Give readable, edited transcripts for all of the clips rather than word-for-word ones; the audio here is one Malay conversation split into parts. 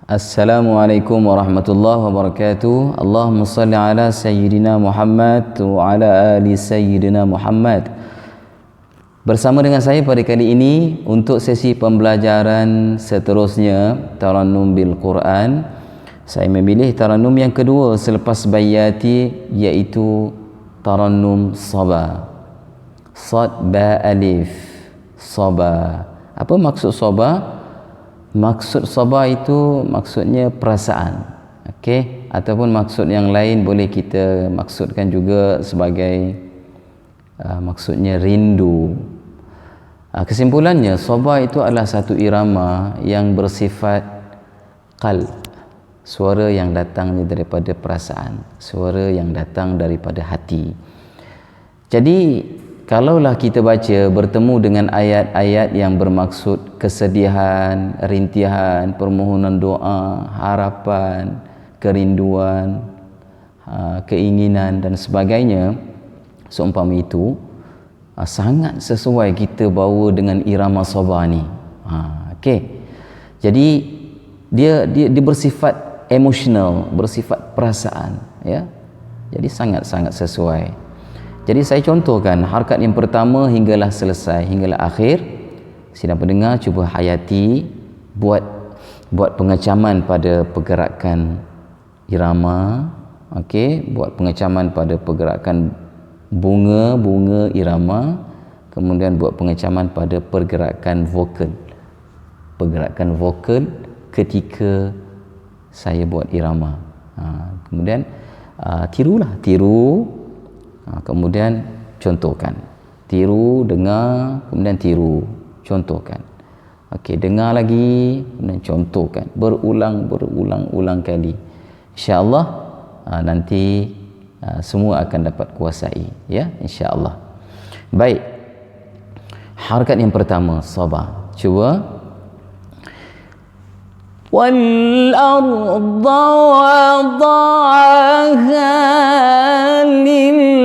Assalamualaikum warahmatullahi wabarakatuh. Allahumma salli ala Sayyidina Muhammad wa ala ali Sayyidina Muhammad. Bersama dengan saya pada kali ini untuk sesi pembelajaran seterusnya Tarannum bil Quran, saya memilih tarannum yang kedua selepas Bayyati, iaitu Tarannum Saba. Sad ba alif Saba. Apa maksud Saba? Maksud Saba itu maksudnya perasaan, okey, ataupun maksud yang lain boleh kita maksudkan juga sebagai maksudnya rindu. Kesimpulannya, Saba itu adalah satu irama yang bersifat qalb, suara yang datang daripada perasaan, suara yang datang daripada hati. Jadi kalaulah kita baca bertemu dengan ayat-ayat yang bermaksud kesedihan, rintihan, permohonan doa, harapan, kerinduan, keinginan dan sebagainya, seumpama itu sangat sesuai kita bawa dengan irama Saba ni. Okey. Jadi dia bersifat emosional, bersifat perasaan, ya. Jadi sangat-sangat sesuai. Jadi saya contohkan harakat yang pertama hinggalah selesai, hinggalah akhir. Sidang pendengar cuba hayati, buat pengecaman pada pergerakan irama, okey, buat pengecaman pada pergerakan bunga irama, kemudian buat pengecaman pada pergerakan vokal. Pergerakan vokal ketika saya buat irama. Kemudian tiru, kemudian contohkan. Tiru, dengar, kemudian tiru, contohkan. Okey, dengar lagi, kemudian contohkan. Berulang kali. InsyaAllah nanti semua akan dapat kuasai, ya, insyaAllah. Baik, harakat yang pertama Saba. Cuba. وَالْأَرْضَ وَضَعَهَا لِلْأَنَامِ.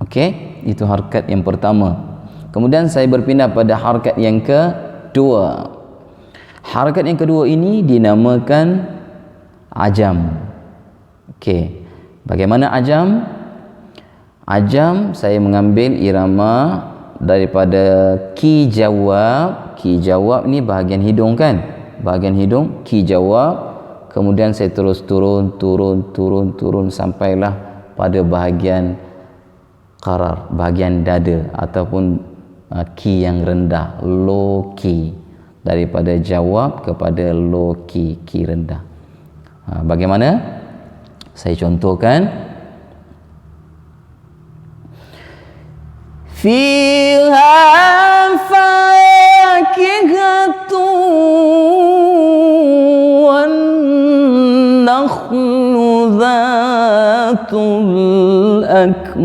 Okey, itu harakat yang pertama. Kemudian saya berpindah pada harakat yang kedua. Harakat yang kedua ini dinamakan ajam. Okey, bagaimana ajam? Ajam, saya mengambil irama daripada ki jawab. Ki jawab ni bahagian hidung kan? Bahagian hidung, ki jawab. Kemudian saya terus turun sampailah pada bahagian qarar, bahagian dada ataupun ki yang rendah, low ki. Daripada jawab kepada low ki, ki rendah. Bagaimana? Saya contohkan. فيها فاكهة والنخل ذات الأكمام.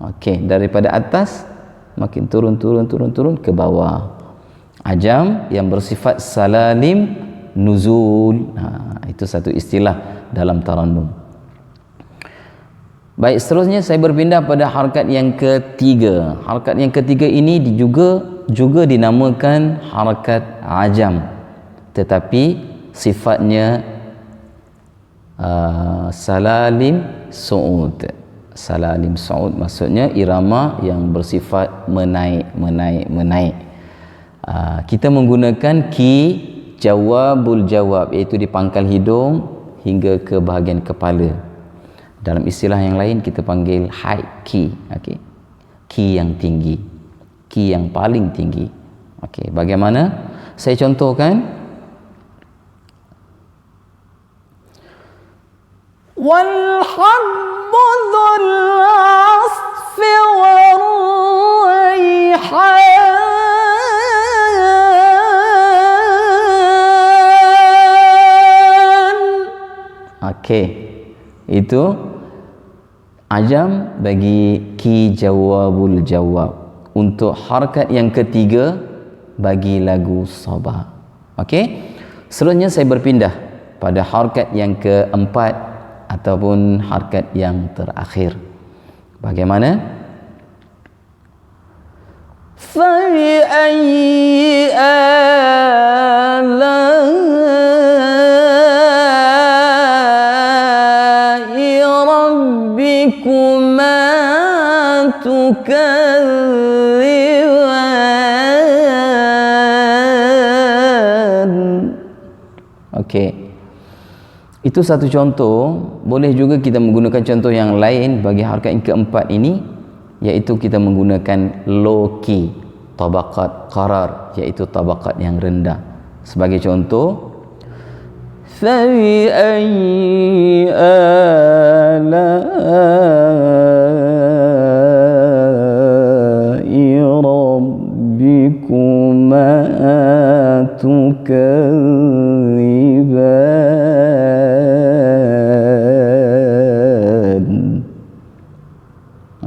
Okey, daripada atas makin turun ke bawah. Ajam yang bersifat salalim nuzul. Itu satu istilah dalam tarannum. Baik, seterusnya saya berpindah pada harakat yang ketiga. Harakat yang ketiga ini juga dinamakan harakat ajam, tetapi sifatnya salalim su'ud. Salalim su'ud maksudnya irama yang bersifat menaik. Kita menggunakan ki jawabul jawab, iaitu di pangkal hidung hingga ke bahagian kepala. Dalam istilah yang lain kita panggil high key. Okey, key yang tinggi, key yang paling tinggi. Okey, bagaimana? Saya contohkan. Wal habbu dzul asfi war rayhan. Okey, itu ajam bagi ki jawabul jawab. Untuk harakat yang ketiga bagi lagu Saba. Okey, seterusnya saya berpindah pada harakat yang keempat ataupun harakat yang terakhir. Bagaimana? فَبِأَيِّ آلَاءِ رَبِّكُمَا تُكَذِّبَانِ. Okey. Itu satu contoh. Boleh juga kita menggunakan contoh yang lain bagi harakat yang keempat ini, iaitu kita menggunakan low key, tabaqat qarar, iaitu tabaqat yang rendah. Sebagai contoh, فَبِأَيِّ آلَاءِ رَبِّكُمَا تُكَذِّبَانِ.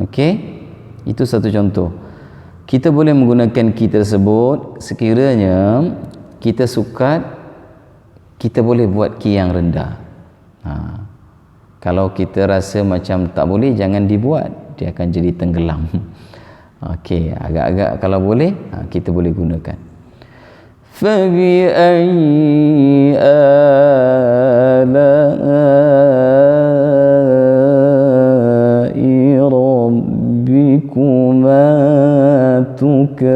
Okey, itu satu contoh. Kita boleh menggunakan key tersebut sekiranya kita sukat, kita boleh buat key yang rendah. Kalau kita rasa macam tak boleh, jangan dibuat, dia akan jadi tenggelam. Okey, agak-agak kalau boleh, kita boleh gunakan. فَبِأَيِّ آلَاءِ رَبِّكُمَا تُكَذِّبَانِ.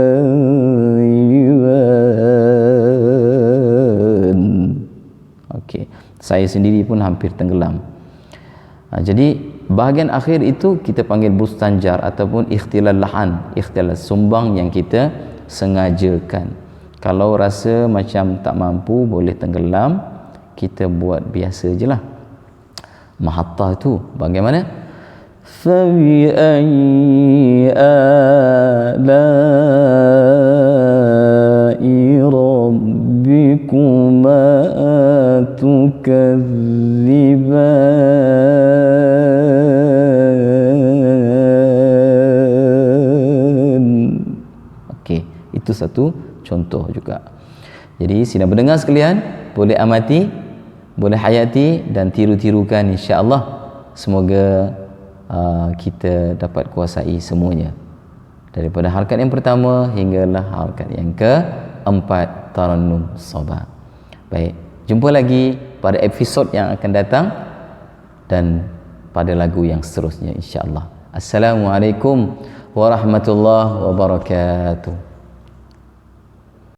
Okey, saya sendiri pun hampir tenggelam. Jadi bahagian akhir itu kita panggil bustanjar ataupun ikhtilal lahan, ikhtilal sumbang yang kita sengajakan. Kalau rasa macam tak mampu, boleh tenggelam, kita buat biasa je lah. Mahattah tu bagaimana? فَبِأَيِّ آلَاءِ رَبِّكُمَا تُكَذِّبَانِ. Okey, itu satu contoh juga. Jadi sidang pendengar sekalian, boleh amati, boleh hayati dan tiru-tirukan, insya-Allah. Semoga kita dapat kuasai semuanya, daripada harakat yang pertama hinggalah harakat yang keempat, tarannum sabah. Baik, jumpa lagi pada episod yang akan datang dan pada lagu yang seterusnya, insya-Allah. Assalamualaikum warahmatullahi wabarakatuh.